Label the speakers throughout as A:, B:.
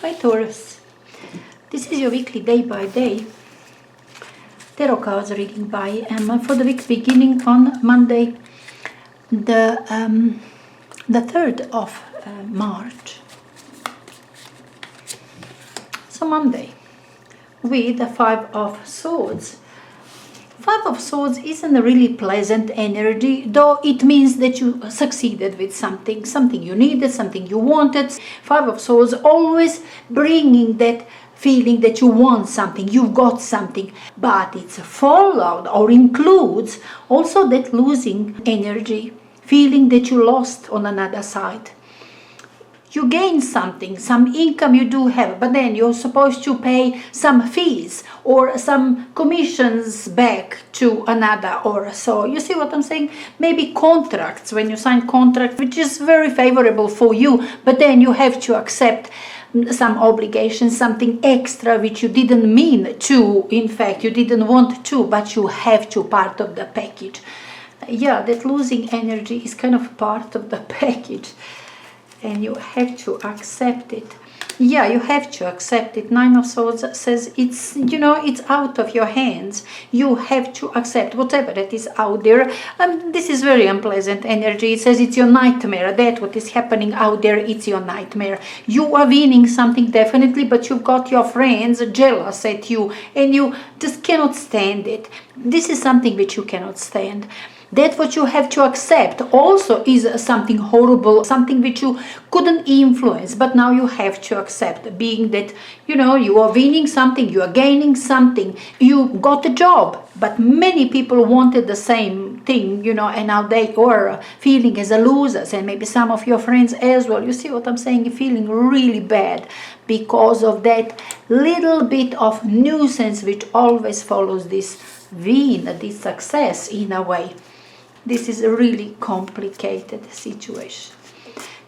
A: Hi Taurus, this is your weekly day by day tarot cards reading by Emma for the week beginning on Monday, the 3rd of March. So Monday, with the 5 of Swords. 5 of Swords isn't a really pleasant energy, though it means that you succeeded with something you needed, something you wanted. 5 of Swords always bringing that feeling that you want something, you've got something, but it's followed or includes also that losing energy, feeling that you lost on another side. You gain something, some income you do have, but then you're supposed to pay some fees or some commissions back to another or so. You see what I'm saying? Maybe contracts, when you sign contract, which is very favorable for you, but then you have to accept some obligations, something extra which you didn't mean to, in fact, you didn't want to, but you have to, part of the package. Yeah, that losing energy is kind of part of the package. And you have to accept it. Yeah, you have to accept it. 9 of Swords says it's, it's out of your hands. You have to accept whatever that is out there. This is very unpleasant energy. It says it's your nightmare. That what is happening out there, it's your nightmare. You are winning something definitely, but you've got your friends jealous at you and you just cannot stand it. This is something which you cannot stand. That what you have to accept also is something horrible, something which you couldn't influence, but now you have to accept, being that, you are winning something, you are gaining something, you got a job, but many people wanted the same thing, and now they are feeling as a losers, and maybe some of your friends as well. You see what I'm saying? Feeling really bad because of that little bit of nuisance which always follows this win, this success in a way. This is a really complicated situation.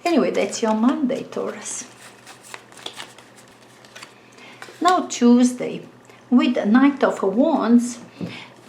A: Anyway, that's your Monday, Taurus. Now Tuesday, with the Knight of Wands.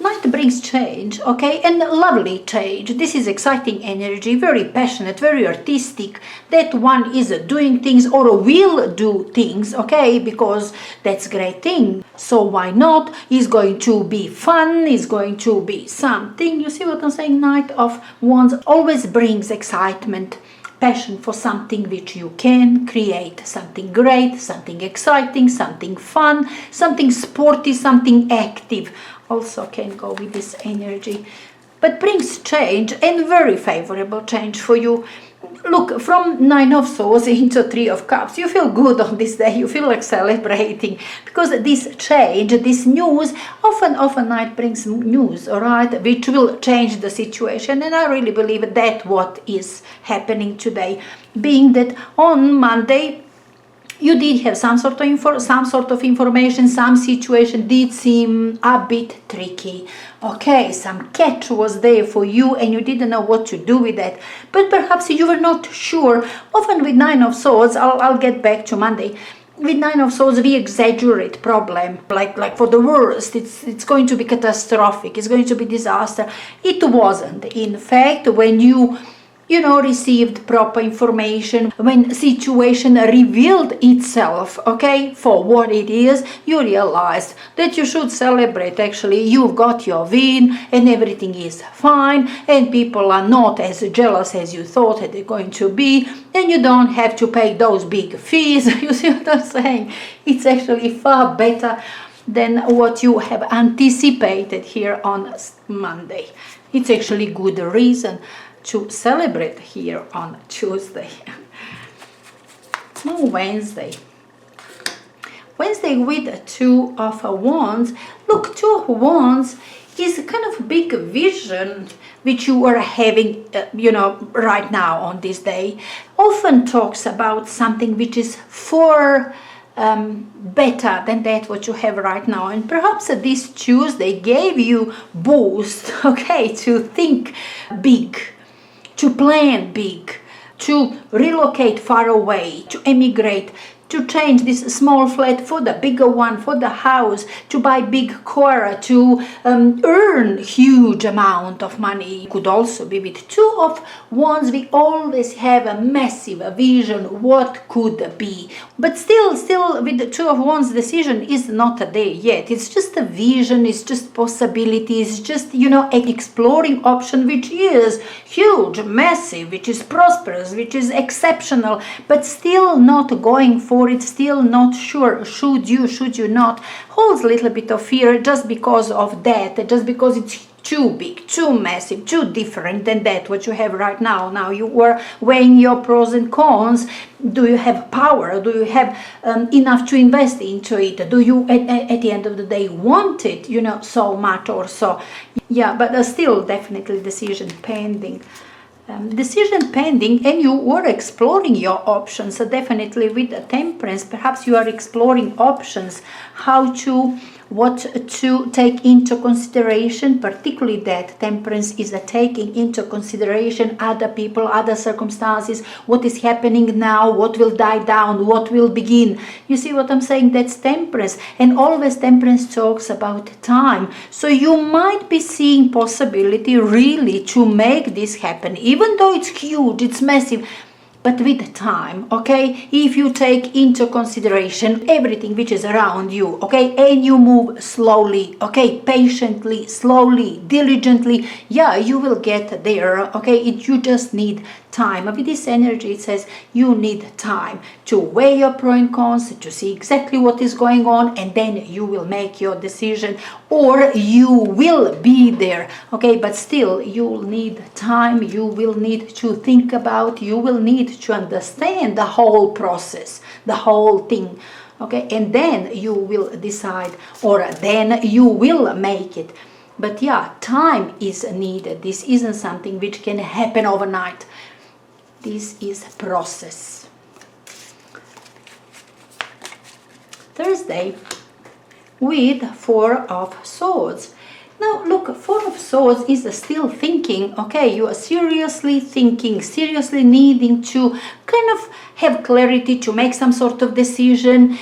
A: Knight brings change, okay, and lovely change. This is exciting energy, very passionate, very artistic. That one is doing things or will do things, okay, because that's a great thing. So why not? It's going to be fun, it's going to be something. You see what I'm saying? Knight of Wands always brings excitement, passion for something which you can create, something great, something exciting, something fun, something sporty, something active. Also can go with this energy, but brings change and very favorable change for you. Look, from 9 of Swords into 3 of Cups, you feel good on this day, you feel like celebrating, because this change, this news, often Knight brings news, all right, which will change the situation, and I really believe that what is happening today, being that on Monday, you did have some sort of information, some situation did seem a bit tricky. Okay, some catch was there for you and you didn't know what to do with that. But perhaps you were not sure. Often with 9 of Swords, I'll get back to Monday. With 9 of Swords, we exaggerate problem, like for the worst. It's going to be catastrophic. It's going to be disaster. It wasn't. In fact, when you received proper information, when situation revealed itself, okay, for what it is, you realized that you should celebrate. Actually, you've got your win and everything is fine and people are not as jealous as you thought that they're going to be, and you don't have to pay those big fees. You see what I'm saying? It's actually far better than what you have anticipated here on Monday. It's actually good reason to celebrate here on Tuesday. Now Wednesday. Wednesday with 2 of Wands. Look, 2 of Wands is a kind of big vision which you are having, right now on this day. Often talks about something which is far better than that what you have right now, and perhaps this Tuesday gave you boost, okay, to think big, to plan big, to relocate far away, to emigrate, to change this small flat for the bigger one, for the house, to buy big car, to earn huge amount of money. It could also be with Two of Wands. We always have a massive vision what could be, but still with the Two of Wands, decision is not there yet. It's just a vision, it's just possibilities, just exploring option, which is huge, massive, which is prosperous, which is exceptional, but still not going for it, still not sure, should you not, holds a little bit of fear just because of that, just because it's too big, too massive, too different than that what you have right now. Now you were weighing your pros and cons. Do you have power? Do you have enough to invest into it? Do you at the end of the day want it so much or so? Yeah, but still definitely decision pending. Decision pending, and you were exploring your options. So definitely with the Temperance, perhaps you are exploring options, what to take into consideration, particularly that Temperance is taking into consideration other people, other circumstances, what is happening now, what will die down, what will begin. You see what I'm saying? That's Temperance, and always Temperance talks about time. So you might be seeing possibility really to make this happen, even though it's huge, it's massive. But with time, okay, if you take into consideration everything which is around you, okay, and you move slowly, okay, patiently, slowly, diligently, yeah, you will get there, okay. You just need time. With this energy, it says you need time to weigh your pros and cons, to see exactly what is going on, and then you will make your decision, or you will be there, okay. But still, you will need time, you will need to think about, you will need to understand the whole process, the whole thing, okay, and then you will decide, or then you will make it. But yeah, time is needed. This isn't something which can happen overnight. This is a process. Thursday, with Four of Swords. Now look, Four of Swords is still thinking, okay, you are seriously thinking, seriously needing to kind of have clarity, to make some sort of decision.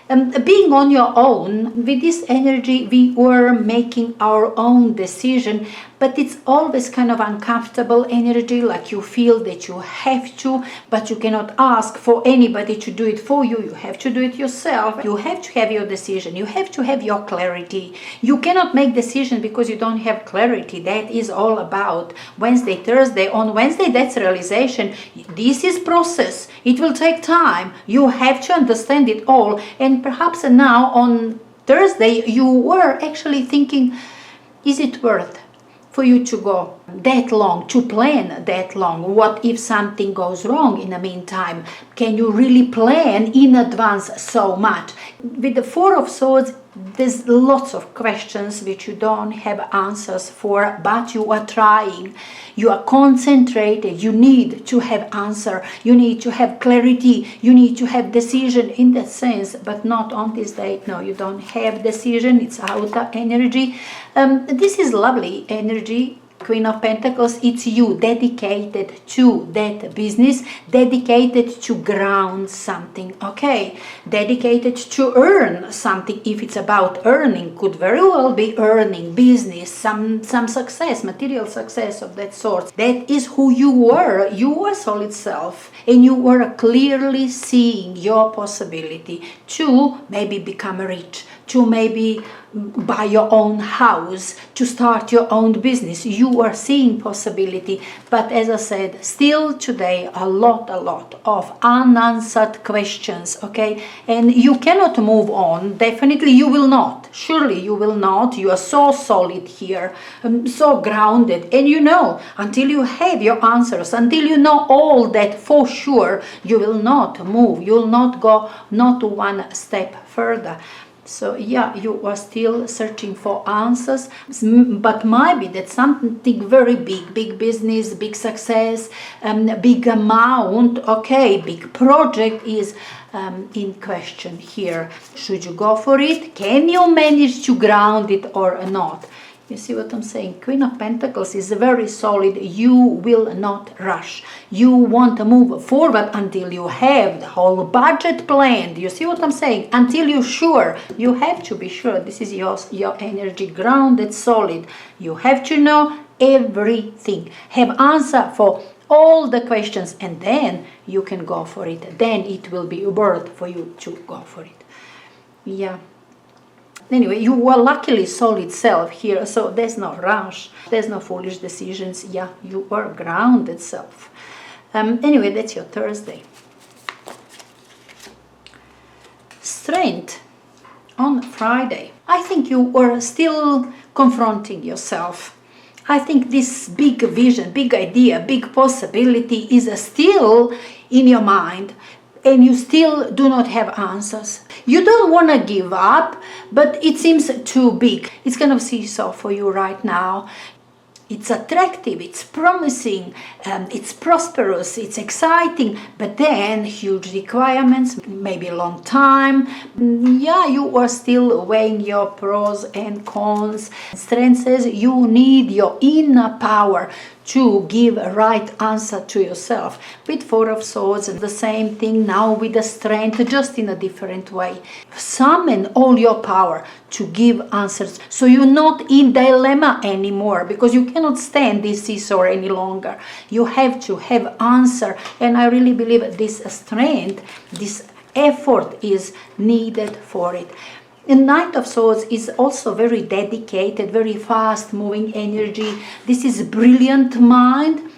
A: Being on your own, with this energy, we were making our own decision, but it's always kind of uncomfortable energy, like you feel that you have to, but you cannot ask for anybody to do it for you. You have to do it yourself. You have to have your decision. You have to have your clarity. You cannot make decision because you don't have clarity. That is all about Wednesday, Thursday. On Wednesday, that's realization. This is process. It will take time. You have to understand it all. And perhaps now on Thursday, you were actually thinking, is it worth for you to go that long, to plan that long? What if something goes wrong in the meantime? Can you really plan in advance so much? With the Four of Swords, there's lots of questions which you don't have answers for, but you are trying. You are concentrated. You need to have answer. You need to have clarity. You need to have decision in that sense, but not on this day. No, you don't have decision. It's outer energy. This is lovely energy. Queen of Pentacles, it's you, dedicated to that business, dedicated to ground something, okay, dedicated to earn something. If it's about earning, could very well be earning, business, some success, material success of that sort. That is who you were. You were solid self, and you were clearly seeing your possibility to maybe become rich, to maybe buy your own house, to start your own business. You are seeing possibility, but as I said, still today a lot of unanswered questions, okay, and you cannot move on. Definitely you will not. Surely you will not. You are so solid here, so grounded, and until you have your answers, until you know all that for sure, you will not move. You will not go not one step further. So yeah, you are still searching for answers, but maybe that's something very big business, big success, big amount, okay, big project is in question here. Should you go for it? Can you manage to ground it or not? You see what I'm saying? Queen of Pentacles is very solid. You will not rush. You want to move forward until you have the whole budget planned. You see what I'm saying? Until you're sure. You have to be sure. This is your energy, grounded, solid. You have to know everything. Have answer for all the questions, and then you can go for it. Then it will be worth for you to go for it. Yeah. Anyway, you were luckily solid self here, so there's no rush, there's no foolish decisions. Yeah, you are grounded self. Anyway, that's your Thursday. Strength on Friday. I think you are still confronting yourself. I think this big vision, big idea, big possibility is still in your mind, and you still do not have answers. You don't want to give up, but it seems too big. It's kind of seesaw for you right now. It's attractive, it's promising, it's prosperous, it's exciting, but then huge requirements, maybe a long time. Yeah, you are still weighing your pros and cons. Strength says you need your inner power to give a right answer to yourself. With Four of Swords, the same thing now with the Strength, just in a different way. Summon all your power to give answers, so you're not in dilemma anymore, because you cannot stand this seesaw any longer. You have to have answer, and I really believe this Strength, this effort is needed for it. The Knight of Swords is also very dedicated, very fast-moving energy. This is brilliant mind,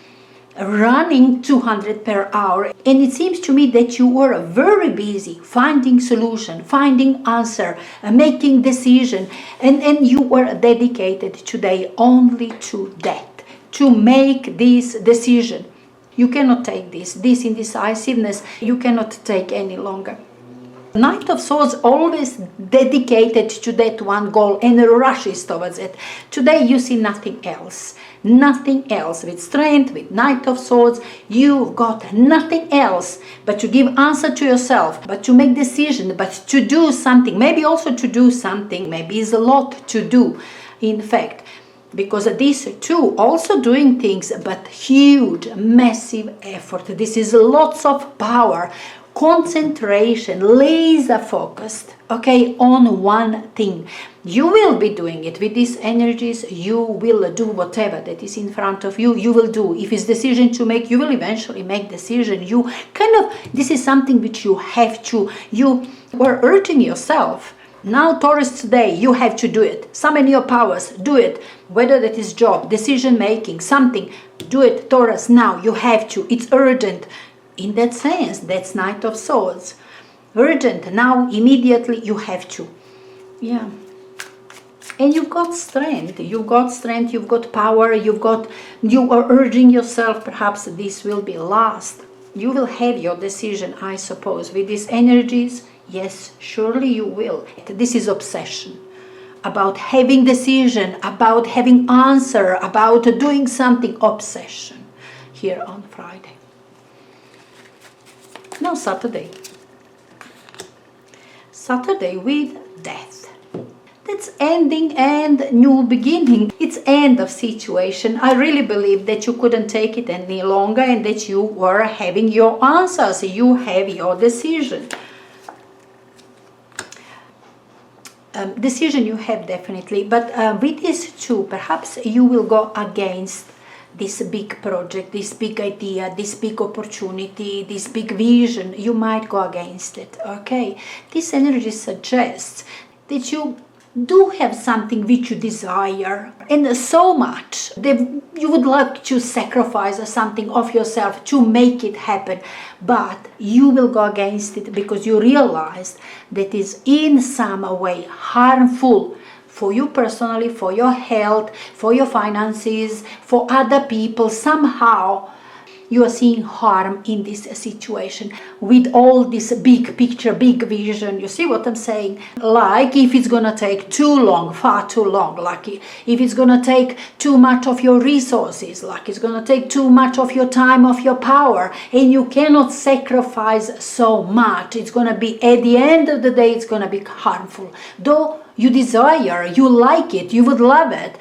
A: running 200 per hour. And it seems to me that you are very busy finding solution, finding answer, making decision. And you are dedicated today only to that, to make this decision. You cannot take this indecisiveness, you cannot take any longer. Knight of Swords always dedicated to that one goal and rushes towards it. Today you see nothing else. Nothing else. With Strength, with Knight of Swords, you've got nothing else but to give answer to yourself, but to make decision, but to do something. Maybe also to do something. Maybe it's a lot to do, in fact. Because these two also doing things, but huge, massive effort. This is lots of power, concentration, laser focused, okay, on one thing. You will be doing it with these energies. You will do whatever that is in front of you. You will do. If it's decision to make, you will eventually make decision. You kind of, this is something which you have to, you are urging yourself. Now, Taurus, today, you have to do it. Summon your powers, do it. Whether that is job, decision making, something, do it, Taurus, now. You have to. It's urgent. In that sense, that's Knight of Swords. Urgent, now, immediately, you have to. Yeah. And you've got strength. You've got strength, you've got power, you are urging yourself, perhaps this will be last. You will have your decision, I suppose, with these energies. Yes, surely you will. This is obsession. About having decision, about having answer, about doing something. Obsession here on Friday. Now Saturday. Saturday with Death. That's ending and new beginning. It's end of situation. I really believe that you couldn't take it any longer and that you were having your answers. You have your decision. Decision you have definitely, but with these two, perhaps you will go against this big project, this big idea, this big opportunity, this big vision. You might go against it, okay? This energy suggests that you do have something which you desire, and so much that you would like to sacrifice something of yourself to make it happen, but you will go against it because you realize that is in some way harmful for you personally, for your health, for your finances, for other people. Somehow you are seeing harm in this situation with all this big picture, big vision. You see what I'm saying? Like if it's gonna take too long, far too long, like if it's gonna take too much of your resources, like it's gonna take too much of your time, of your power, and you cannot sacrifice so much. It's gonna be, at the end of the day, it's gonna be harmful. Though you desire, you like it, you would love it,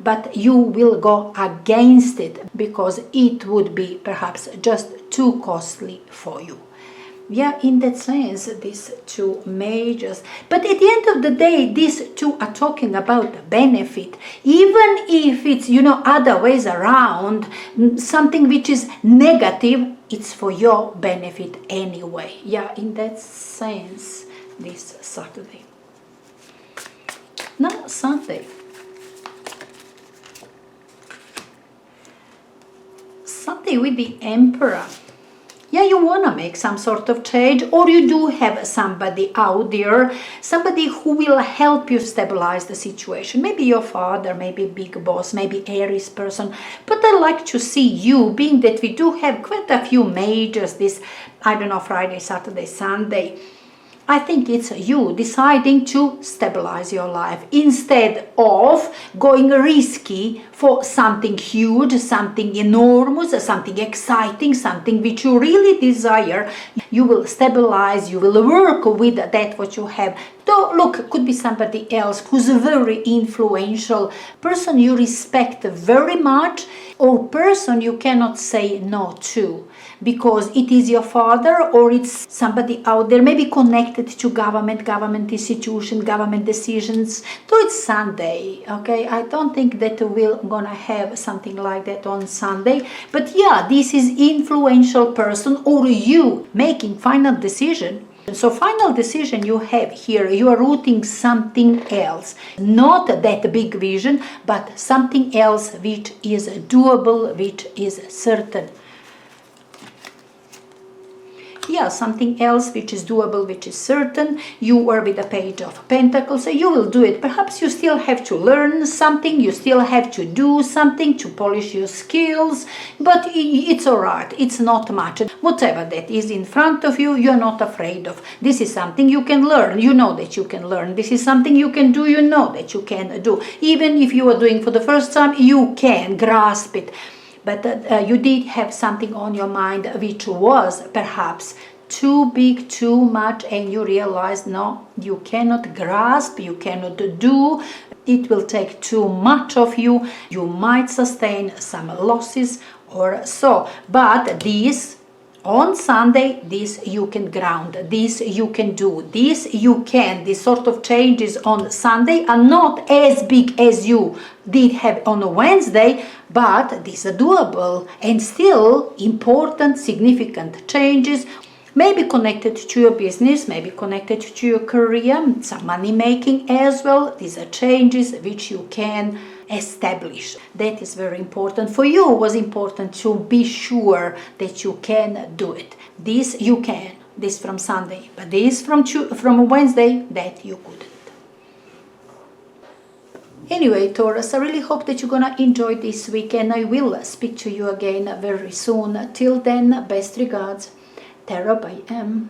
A: but you will go against it because it would be perhaps just too costly for you. Yeah, in that sense, these two majors. But at the end of the day, these two are talking about benefit. Even if it's, other ways around, something which is negative, it's for your benefit anyway. Yeah, in that sense, this Saturday. Now, Sunday. Sunday with the Emperor. Yeah, you want to make some sort of change, or you do have somebody out there, somebody who will help you stabilize the situation. Maybe your father, maybe big boss, maybe Aries person. But I like to see you, being that we do have quite a few majors this, Friday, Saturday, Sunday. I think it's you deciding to stabilize your life instead of going risky for something huge, something enormous, something exciting, something which you really desire. You will stabilize, you will work with that what you have. Though, look, could be somebody else who's a very influential person you respect very much, or person you cannot say no to, because it is your father or it's somebody out there, maybe connected to government institution, government decisions. So it's Sunday, okay? I don't think that we're gonna have something like that on Sunday. But yeah, this is influential person or you making final decision. So final decision you have here, you are rooting something else, not that big vision, but something else which is doable, which is certain. Yeah, something else which is doable, which is certain. You are with the Page of Pentacles, so you will do it. Perhaps you still have to learn something, you still have to do something to polish your skills, but it's alright, it's not much. Whatever that is in front of you, you're not afraid of. This is something you can learn, you know that you can learn. This is something you can do, you know that you can do. Even if you are doing for the first time, you can grasp it. But you did have something on your mind which was perhaps too big, too much, and you realized, no, you cannot grasp, you cannot do, it will take too much of you, you might sustain some losses or so. But this, on Sunday, this you can ground, this you can do, this you can. These sort of changes on Sunday are not as big as you did have on a Wednesday, but these are doable and still important, significant changes. Maybe connected to your business, maybe connected to your career, some money making as well. These are changes which you can establish. That is very important. For you, it was important to be sure that you can do it. This you can, this from Sunday, but this from Wednesday, that you couldn't. Anyway, Taurus, I really hope that you're gonna enjoy this weekend. I will speak to you again very soon. Till then, best regards, Tarot by M.